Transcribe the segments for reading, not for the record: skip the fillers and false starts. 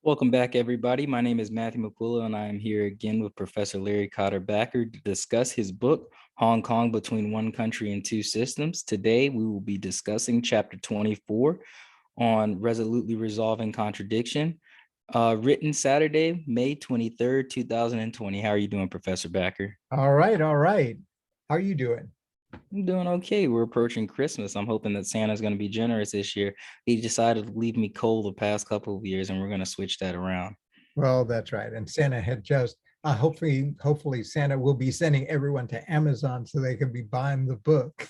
Welcome back, everybody. My name is Matthew McQuilla, and I am here again with Professor Larry Cotter-Backer to discuss his book, Hong Kong Between One Country and Two Systems. Today, we will be discussing Chapter 24 on Resolutely Resolving Contradiction, written Saturday, May 23rd, 2020. How are you doing, Professor Backer? All right, all right. How are you doing? I'm doing okay. We're approaching Christmas. I'm hoping that Santa's going to be generous this year. He decided to leave me cold the past couple of years, and we're going to switch that around. Well, that's right. And Santa had just hopefully Santa will be sending everyone to Amazon so they can be buying the book.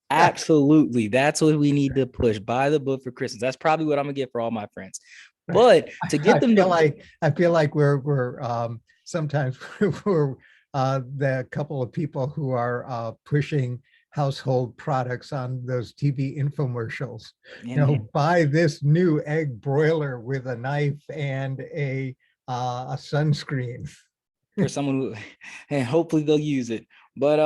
Absolutely. That's what we need to push. Buy the book for Christmas. That's probably what I'm gonna get for all my friends. But to get them I feel like we're sometimes we're the couple of people who are pushing household products on those TV infomercials. Buy this new egg broiler with a knife and a sunscreen. For someone who, and hopefully they'll use it. But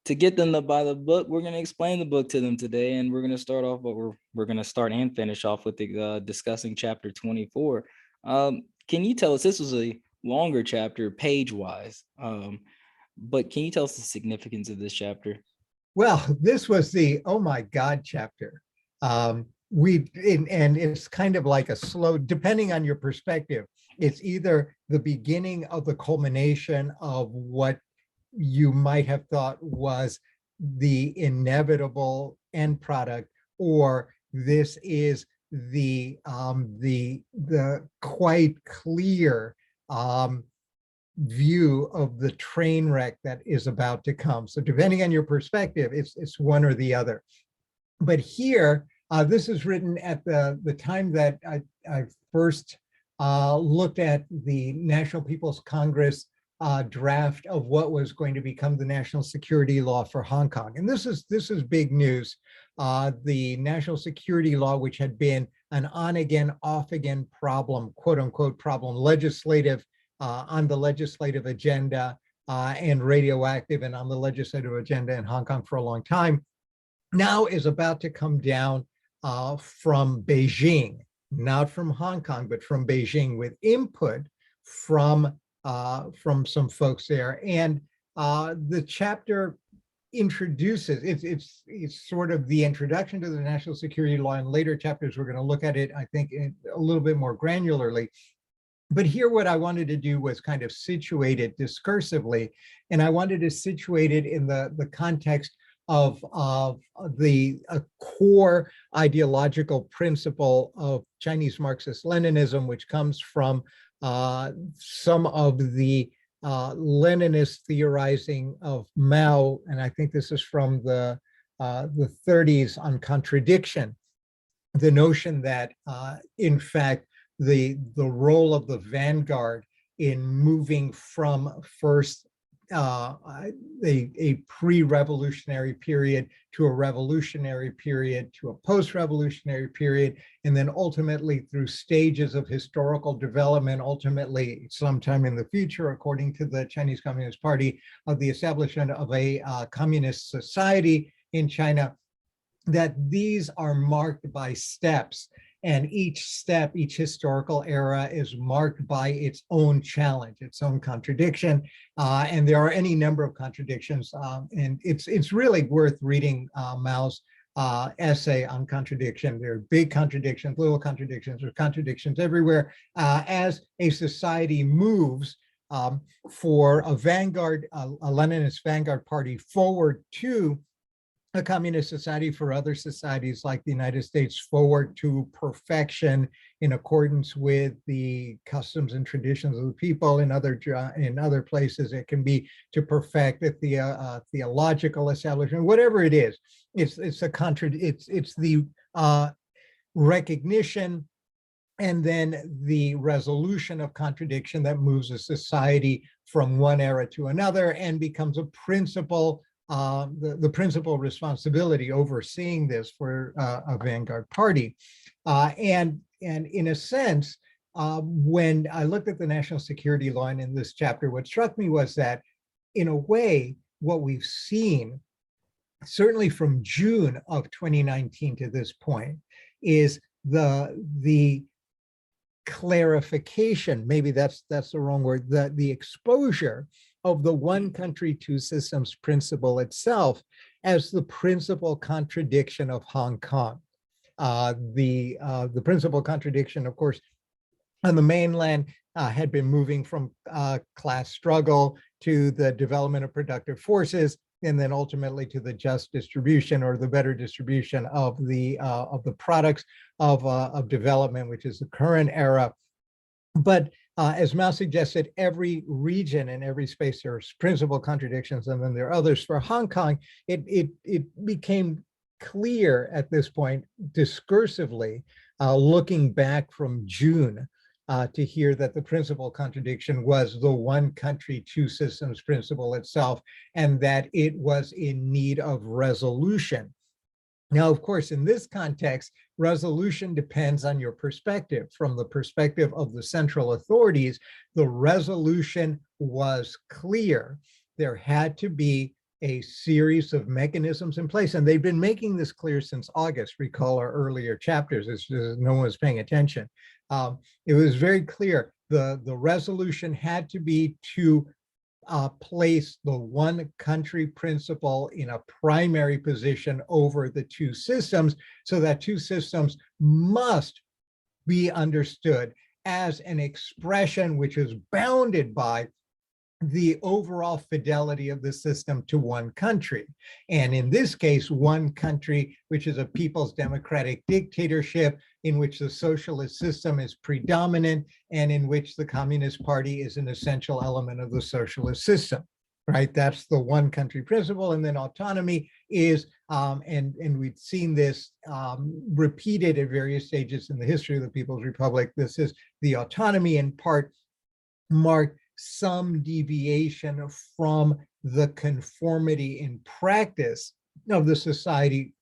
to get them to buy the book, we're going to explain the book to them today, and we're going to start off, but we're going to start and finish off with the discussing chapter 24. Can you tell us, this was a longer chapter page-wise, but can you tell us the significance of this chapter? Well, this was the oh my God chapter. And it's kind of like a slow, depending on your perspective, it's either the beginning of the culmination of what you might have thought was the inevitable end product, or this is the quite clear view of the train wreck that is about to come. So depending on your perspective, it's one or the other. But here, this is written at the time that I first looked at the National People's Congress draft of what was going to become the national security law for Hong Kong. And this is big news. The national security law, which had been an on again, off again problem, quote unquote problem, legislative on the legislative agenda and radioactive and on the legislative agenda in Hong Kong for a long time, now is about to come down from Beijing, not from Hong Kong, but from Beijing, with input from some folks there. And the chapter introduces, it's sort of the introduction to the national security law. In later chapters, we're going to look at it, I think, a little bit more granularly. But here, what I wanted to do was kind of situate it discursively, and I wanted to situate it in the context of the core ideological principle of Chinese Marxist-Leninism, which comes from some of the Leninist theorizing of Mao, and I think this is from the 30s, on contradiction. The notion that, in fact, the role of the vanguard in moving from first a pre-revolutionary period to a revolutionary period to a post-revolutionary period, and then ultimately through stages of historical development, ultimately sometime in the future, according to the Chinese Communist Party, of the establishment of a communist society in China, that these are marked by steps. And each step, each historical era is marked by its own challenge, its own contradiction. And there are any number of contradictions. And it's really worth reading Mao's essay on contradiction. There are big contradictions, little contradictions, there's contradictions everywhere. As a society moves for a vanguard, a Leninist vanguard party forward to a communist society, for other societies like the United States forward to perfection in accordance with the customs and traditions of the people. In other places, it can be to perfect the theological establishment, whatever it is. It's the recognition and then the resolution of contradiction that moves a society from one era to another and becomes a principle. The principal responsibility overseeing this for a vanguard party. And in a sense, when I looked at the national security law in this chapter, what struck me was that, in a way, what we've seen, certainly from June of 2019 to this point, is the clarification, maybe that's the wrong word, the exposure of the one country, two systems principle itself as the principal contradiction of Hong Kong. The principal contradiction, of course, on the mainland had been moving from class struggle to the development of productive forces, and then ultimately to the just distribution or the better distribution of the products of development, which is the current era. But as Mao suggested, every region and every space, there's principal contradictions, and then there are others. For Hong Kong, it became clear at this point, discursively, looking back from June, to hear that the principal contradiction was the one country, two systems principle itself, and that it was in need of resolution. Now, of course, in this context, resolution depends on your perspective. From the perspective of the central authorities, the resolution was clear. There had to be a series of mechanisms in place, and they've been making this clear since August. Recall our earlier chapters, as no one was paying attention. It was very clear. The resolution had to be to place the one country principle in a primary position over the two systems, so that two systems must be understood as an expression which is bounded by the overall fidelity of the system to one country. And in this case, one country, which is a people's democratic dictatorship in which the socialist system is predominant and in which the Communist Party is an essential element of the socialist system, right? That's the one country principle. And then autonomy is, and we've seen this repeated at various stages in the history of the People's Republic. This is the autonomy in part marked some deviation from the conformity in practice of the society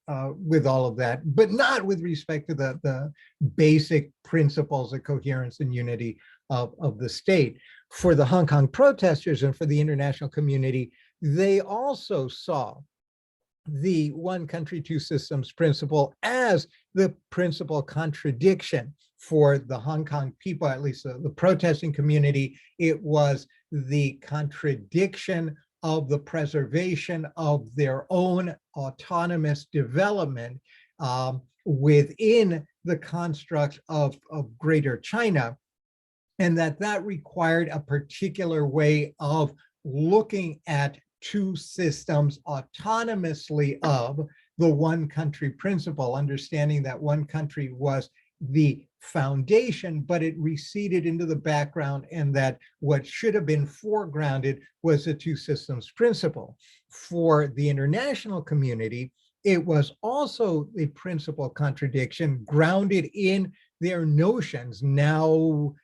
with all of that, but not with respect to the basic principles of coherence and unity of the state. For the Hong Kong protesters and for the international community, they also saw the one country, two systems principle as the principal contradiction. For the Hong Kong people, at least the protesting community, it was the contradiction of the preservation of their own autonomous development within the construct of Greater China, and that required a particular way of looking at two systems autonomously of the one country principle, understanding that one country was the foundation, but it receded into the background, and that what should have been foregrounded was the two systems principle. For the international community, it was also a principal contradiction grounded in their notions, now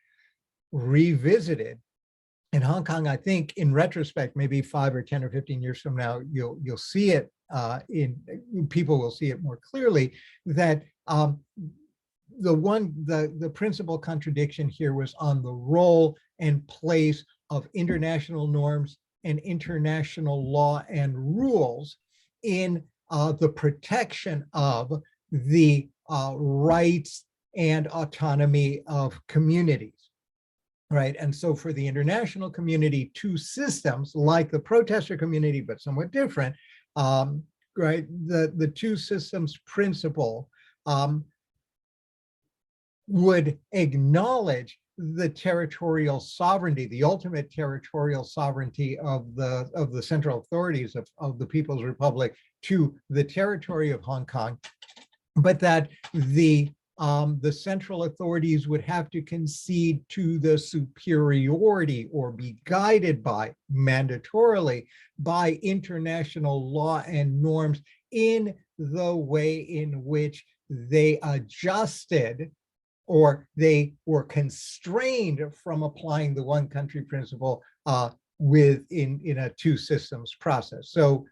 revisited. In Hong Kong, I think in retrospect, maybe 5 or 10 or 15 years from now, you'll see it people will see it more clearly, that the principal contradiction here was on the role and place of international norms and international law and rules in the protection of the rights and autonomy of communities, right? And so for the international community, two systems, like the protester community, but somewhat different, right? The two systems principle would acknowledge the territorial sovereignty, the ultimate territorial sovereignty of the central authorities of the People's Republic to the territory of Hong Kong, but that the central authorities would have to concede to the superiority or be guided by, mandatorily, by international law and norms in the way in which they adjusted or they were constrained from applying the one country principle in a two systems process. So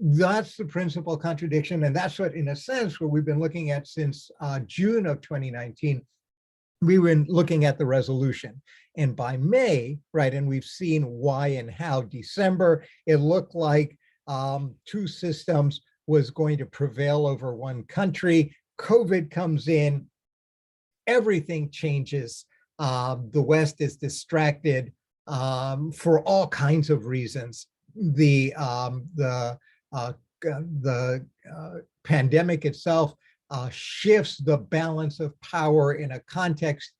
that's the principal contradiction. And that's what, in a sense, what we've been looking at since June of 2019. We were looking at the resolution. And by May, right, and we've seen why and how December, it looked like two systems was going to prevail over one country. COVID comes in, everything changes. The West is distracted for all kinds of reasons. The pandemic itself shifts the balance of power in a context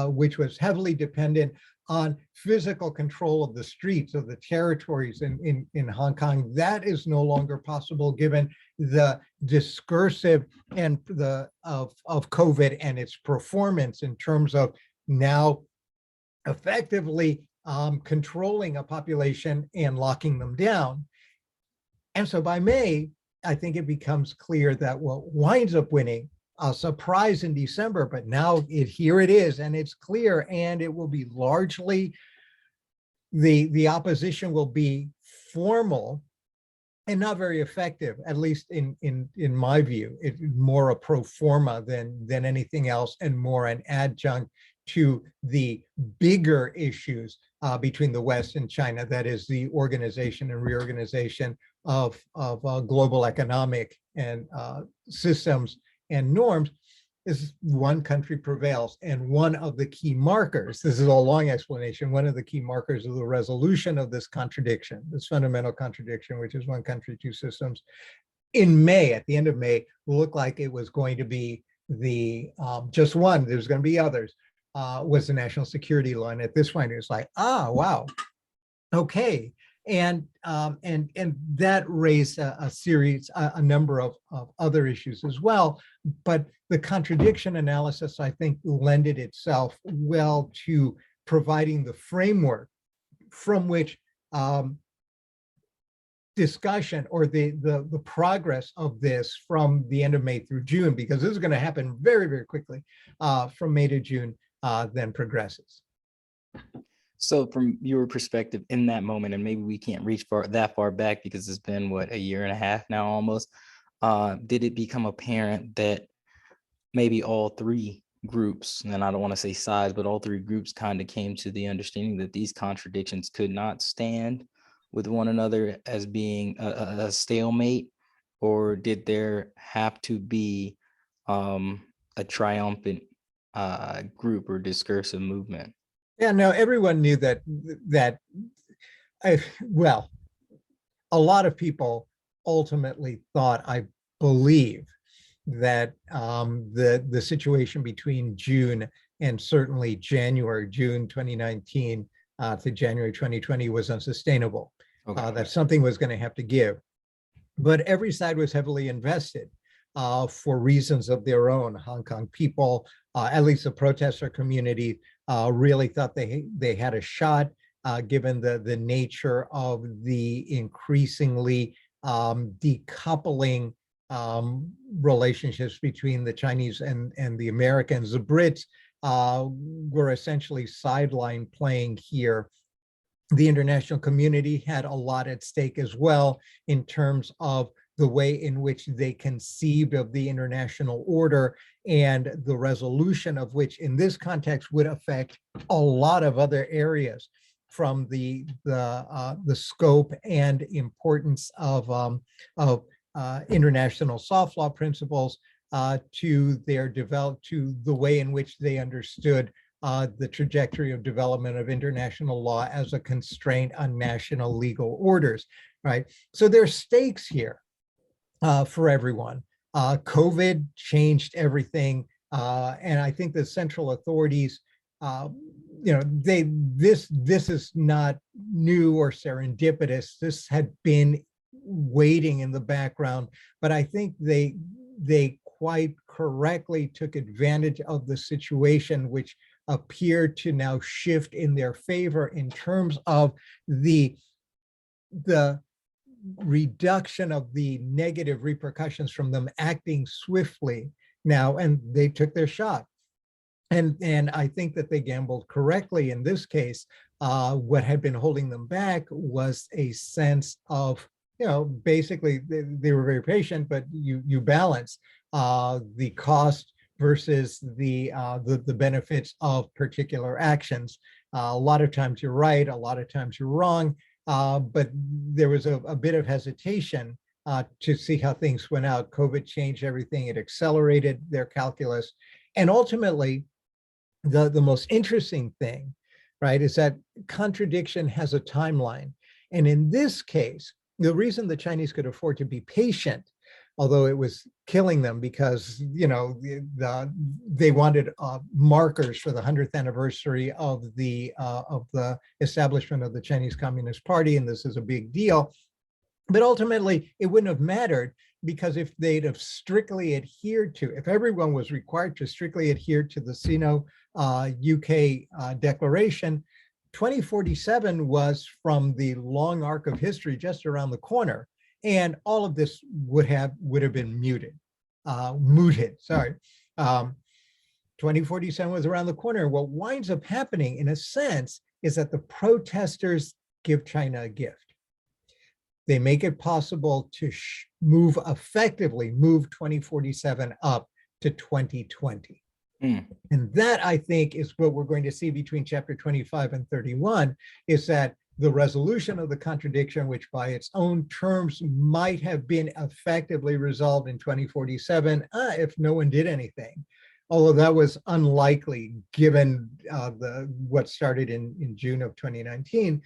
which was heavily dependent on physical control of the streets of the territories in Hong Kong. That is no longer possible given the discursive and of COVID and its performance in terms of now effectively controlling a population and locking them down. And so by May, I think it becomes clear that what winds up winning, a surprise in December, but now here it is, and it's clear, and it will be largely, the opposition will be formal and not very effective, at least in my view. It's more a pro forma than anything else, and more an adjunct to the bigger issues between the West and China, that is the organization and reorganization of global economic and systems and norms. Is one country prevails. And one of the key markers, this is a long explanation, one of the key markers of the resolution of this contradiction, this fundamental contradiction, which is one country, two systems, in May, at the end of May, looked like it was going to be the just one, there's going to be others, was the national security law. And at this point, it was like, wow, okay. And that raised a number of other issues as well. But the contradiction analysis, I think, lended itself well to providing the framework from which discussion or the progress of this from the end of May through June, because this is going to happen very, very quickly, from May to June, then progresses. So from your perspective in that moment, and maybe we can't reach that far back because it's been, what, a year and a half now almost, did it become apparent that maybe all three groups, and I don't want to say sides, but all three groups kind of came to the understanding that these contradictions could not stand with one another as being a stalemate? Or did there have to be a triumphant group or discursive movement? Yeah, no, everyone knew that well, a lot of people ultimately thought, I believe, that the situation between June and certainly June 2019 to January 2020 was unsustainable. Okay. That something was going to have to give. But every side was heavily invested for reasons of their own. Hong Kong people, at least the protester community, really thought they had a shot, given the nature of the increasingly decoupling relationships between the Chinese and the Americans. The Brits were essentially sideline playing here. The international community had a lot at stake as well in terms of the way in which they conceived of the international order, and the resolution of which in this context would affect a lot of other areas, from the scope and importance of international soft law principles to the way in which they understood the trajectory of development of international law as a constraint on national legal orders, right? So there's stakes here for everyone. COVID changed everything, and I think the central authorities, this is not new or serendipitous. This had been waiting in the background, but I think they quite correctly took advantage of the situation, which appeared to now shift in their favor in terms of the reduction of the negative repercussions from them acting swiftly now, and they took their shot. And I think that they gambled correctly in this case. What had been holding them back was a sense of, basically they were very patient, but you balance the cost versus the benefits of particular actions. A lot of times you're right, a lot of times you're wrong, but there was a bit of hesitation to see how things went out. COVID changed everything. It accelerated their calculus. And ultimately, the most interesting thing, right, is that contradiction has a timeline. And in this case, the reason the Chinese could afford to be patient, although it was killing them because, they wanted markers for the 100th anniversary of the establishment of the Chinese Communist Party, and this is a big deal. But ultimately, it wouldn't have mattered, because if they'd have strictly adhered to, if everyone was required to strictly adhere to the Sino-UK Declaration, 2047 was, from the long arc of history, just around the corner, and all of this would have been mooted. 2047 was around the corner. What winds up happening, in a sense, is that the protesters give China a gift. They make it possible to move 2047 up to 2020. And that, I think, is what we're going to see between chapter 25 and 31, is that the resolution of the contradiction, which by its own terms might have been effectively resolved in 2047 if no one did anything, although that was unlikely given what started in June of 2019.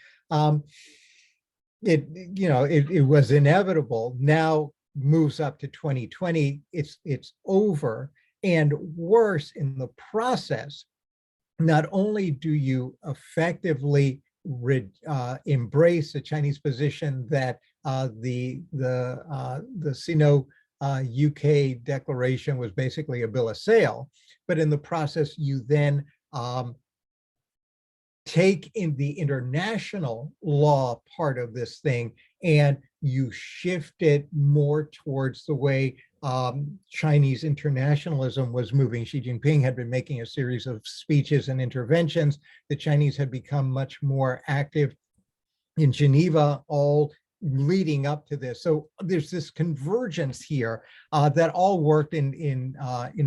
It was inevitable. Now moves up to 2020. It's over. And worse, in the process, not only do you effectively embrace the Chinese position that the Sino-UK Declaration was basically a bill of sale, but in the process, you then take in the international law part of this thing, and you shift it more towards the way Chinese internationalism was moving. Xi Jinping had been making a series of speeches and interventions. The Chinese had become much more active in Geneva, all leading up to this. So there's this convergence here that all worked in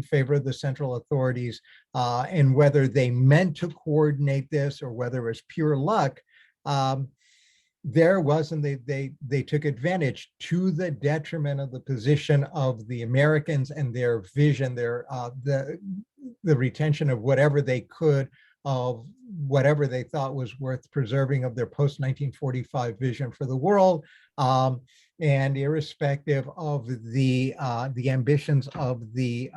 favor of the central authorities, and whether they meant to coordinate this or whether it was pure luck, there was, and they took advantage, to the detriment of the position of the Americans and their vision, the retention of whatever they could, of whatever they thought was worth preserving of their post-1945 vision for the world, and irrespective of the ambitions of the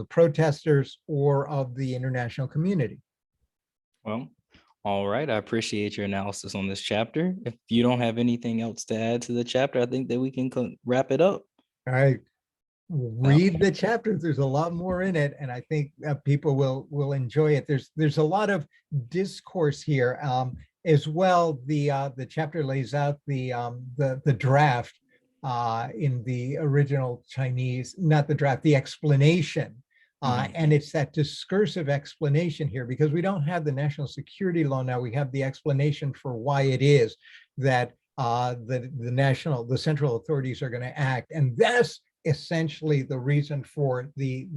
protesters or of the international community. Well, all right. I appreciate your analysis on this chapter. If you don't have anything else to add to the chapter, I think that we can wrap it up. All right. Read the chapters. There's a lot more in it, and I think people will enjoy it. There's a lot of discourse here as well. The chapter lays out the draft in the original Chinese, not the draft, the explanation. And it's that discursive explanation here, because we don't have the national security law now. We have the explanation for why it is that the central authorities are going to act, and that's essentially the reason for the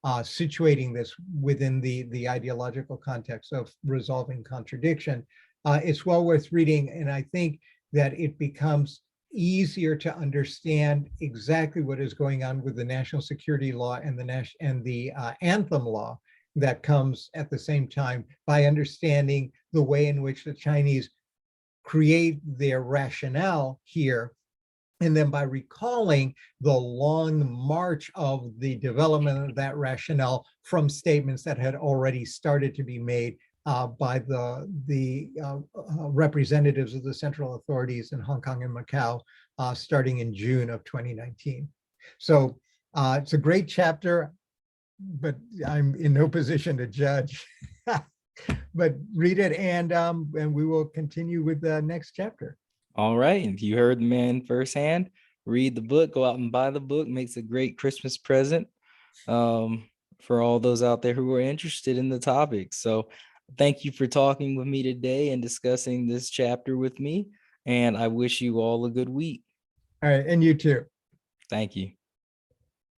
situating this within the ideological context of resolving contradiction. It's well worth reading, and I think that it becomes easier to understand exactly what is going on with the national security law and the anthem law that comes at the same time, by understanding the way in which the Chinese create their rationale here, and then by recalling the long march of the development of that rationale from statements that had already started to be made by the representatives of the central authorities in Hong Kong and Macau, starting in June of 2019. So it's a great chapter, but I'm in no position to judge. But read it, and we will continue with the next chapter. All right. You heard the man firsthand. Read the book. Go out and buy the book. Makes a great Christmas present for all those out there who are interested in the topic. So thank you for talking with me today and discussing this chapter with me. And I wish you all a good week. All right. And you too. Thank you.